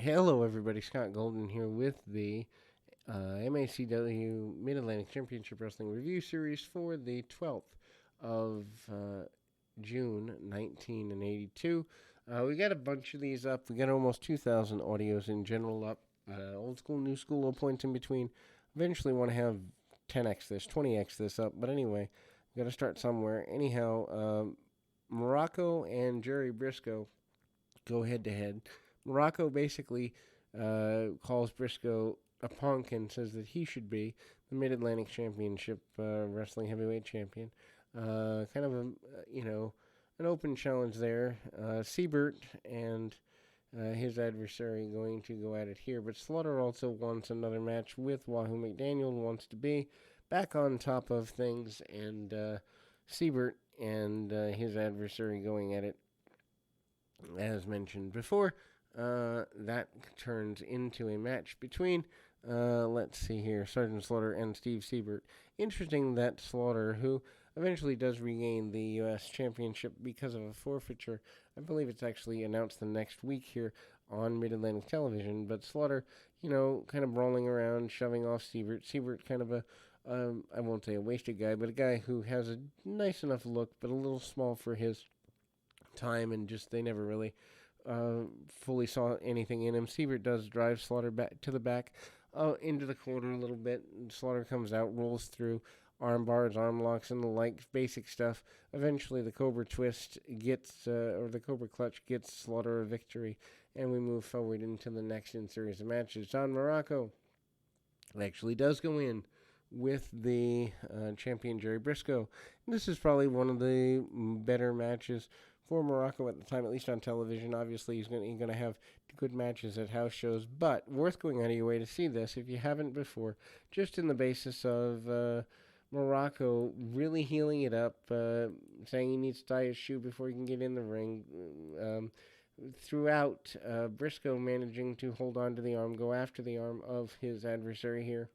Hello, everybody. Scott Golden here with the MACW Mid Atlantic Championship Wrestling Review Series for the 12th of June, 1982. We got a bunch of these up. We got almost 2,000 audios in general up. Old school, new school, little points in between. Eventually, want to have 10x this, 20x this up. But anyway, got to start somewhere. Anyhow, Morocco and Jerry Briscoe go head to head. Morocco basically calls Briscoe a punk and says that he should be the Mid Atlantic Championship Wrestling Heavyweight Champion. Kind of a an open challenge there. Siebert and his adversary going to go at it here, but Slaughter also wants another match with Wahoo McDaniel. Wants to be back on top of things, and Siebert and his adversary going at it as mentioned before. That turns into a match between, let's see here, Sergeant Slaughter and Steve Siebert. Interesting that Slaughter, who eventually does regain the U.S. Championship because of a forfeiture, I believe it's actually announced the next week here on Mid-Atlantic Television, but Slaughter, kind of rolling around, shoving off Siebert. Siebert kind of I won't say a wasted guy, but a guy who has a nice enough look, but a little small for his time, and just they never really fully saw anything in him. Siebert does drive Slaughter back to the back, into the corner a little bit. Slaughter comes out, rolls through arm bars, arm locks, and the like basic stuff. Eventually, the Cobra Twist gets, or the Cobra Clutch gets Slaughter a victory, and we move forward into the next in series of matches. Don Morocco actually does go in with the champion Jerry Briscoe. And this is probably one of the better matches for Morocco at the time, at least on television. Obviously, he's going to have good matches at house shows, but worth going out of your way to see this if you haven't before, just in the basis of Morocco really healing it up, saying he needs to tie his shoe before he can get in the ring. Throughout, Briscoe managing to hold on to the arm, go after the arm of his adversary here,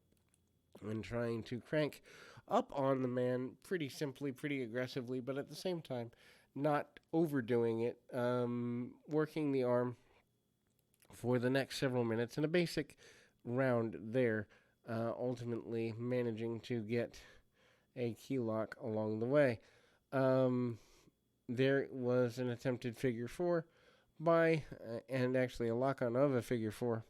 and trying to crank up on the man pretty simply, pretty aggressively, but at the same time, not overdoing it, working the arm for the next several minutes in a basic round there, ultimately managing to get a key lock along the way. There was an attempted figure four by, and actually a lock on of a figure four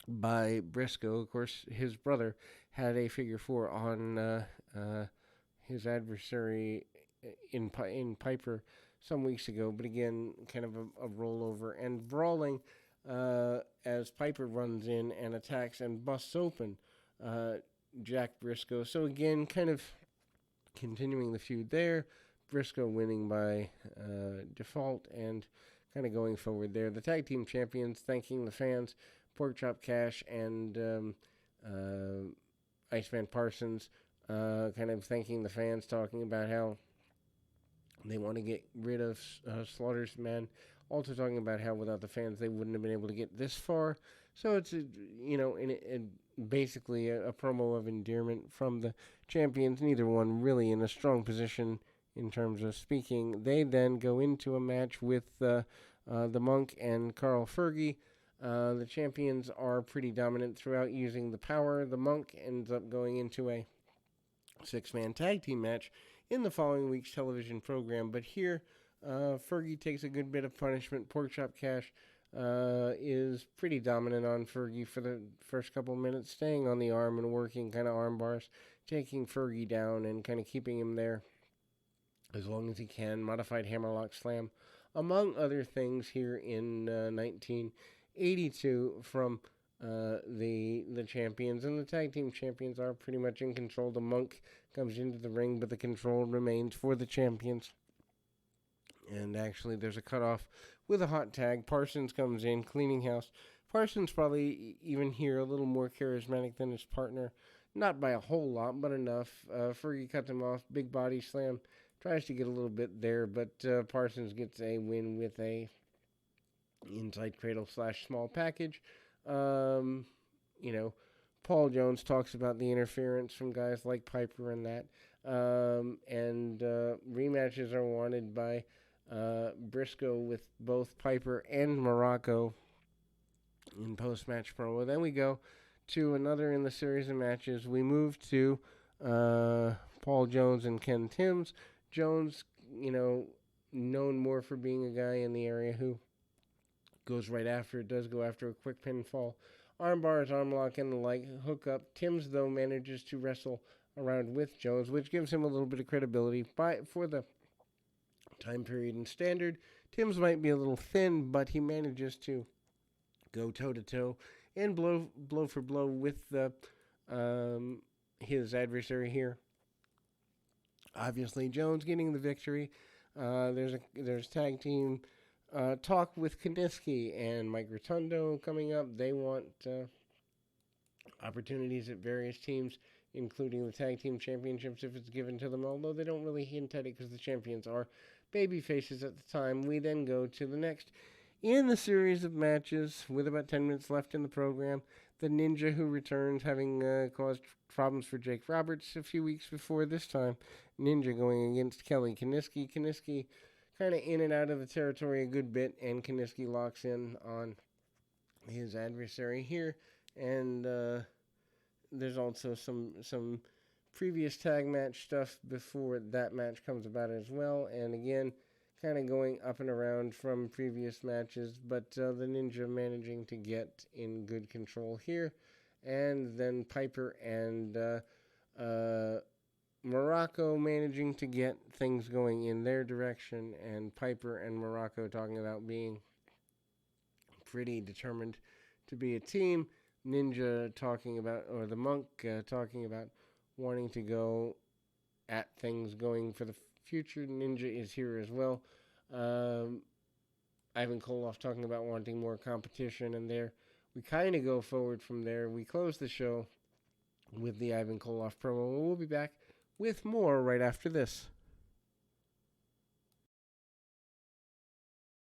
by Briscoe. Of course, his brother had a figure four on his adversary in Piper some weeks ago, but again, kind of a rollover and brawling as Piper runs in and attacks and busts open Jack Briscoe. So again, kind of continuing the feud there. Briscoe winning by default and kind of going forward there. The tag team champions thanking the fans, Porkchop Cash and Iceman Parsons, kind of thanking the fans, talking about how they want to get rid of Slaughter's men. Also talking about how without the fans they wouldn't have been able to get this far. So it's basically a promo of endearment from the champions. Neither one really in a strong position in terms of speaking. They then go into a match with the Monk and Carl Fergie. The champions are pretty dominant throughout using the power. The Monk ends up going into a six-man tag team match in the following week's television program. But here, Fergie takes a good bit of punishment. Porkchop Cash is pretty dominant on Fergie for the first couple of minutes, staying on the arm and working kind of arm bars, taking Fergie down and kind of keeping him there as long as he can. Modified hammerlock slam, among other things, here in 1982 from the champions. And the tag team champions are pretty much in control. The Monk comes into the ring, but the control remains for the champions. And actually, there's a cutoff with a hot tag. Parsons comes in, cleaning house. Parsons probably even here a little more charismatic than his partner. Not by a whole lot, but enough. Fergie cuts him off. Big body slam. Tries to get a little bit there, but Parsons gets a win with a inside cradle / small package. Paul Jones talks about the interference from guys like Piper and that. And rematches are wanted by Briscoe with both Piper and Morocco in post-match promo. Then we go to another in the series of matches. We move to Paul Jones and Ken Timms. Jones, known more for being a guy in the area who goes right after it, does go after a quick pinfall. Arm bars, arm lock, and the like, hook up. Timms, though, manages to wrestle around with Jones, which gives him a little bit of credibility for the time period in Standard. Timms might be a little thin, but he manages to go toe-to-toe and blow for blow with his adversary here. Obviously, Jones getting the victory. There's tag team talk with Kaniski and Mike Rotundo coming up. They want opportunities at various teams, including the tag team championships if it's given to them, although they don't really hint at it because the champions are baby faces at the time. We then go to the next in the series of matches with about 10 minutes left in the program. The Ninja, who returns, having caused problems for Jake Roberts a few weeks before. This time, Ninja going against Kelly Kaniski. Kaniski kind of in and out of the territory a good bit, and Kaniski locks in on his adversary here. And there's also some previous tag match stuff before that match comes about as well. And again, kind of going up and around from previous matches, but the Ninja managing to get in good control here. And then Piper and Morocco managing to get things going in their direction, and Piper and Morocco talking about being pretty determined to be a team. Ninja talking about, or the Monk talking about wanting to go at things going for the future. Ninja is here as well. Ivan Koloff talking about wanting more competition, and there we kind of go forward from there. We close the show with the Ivan Koloff promo. We'll be back with more right after this.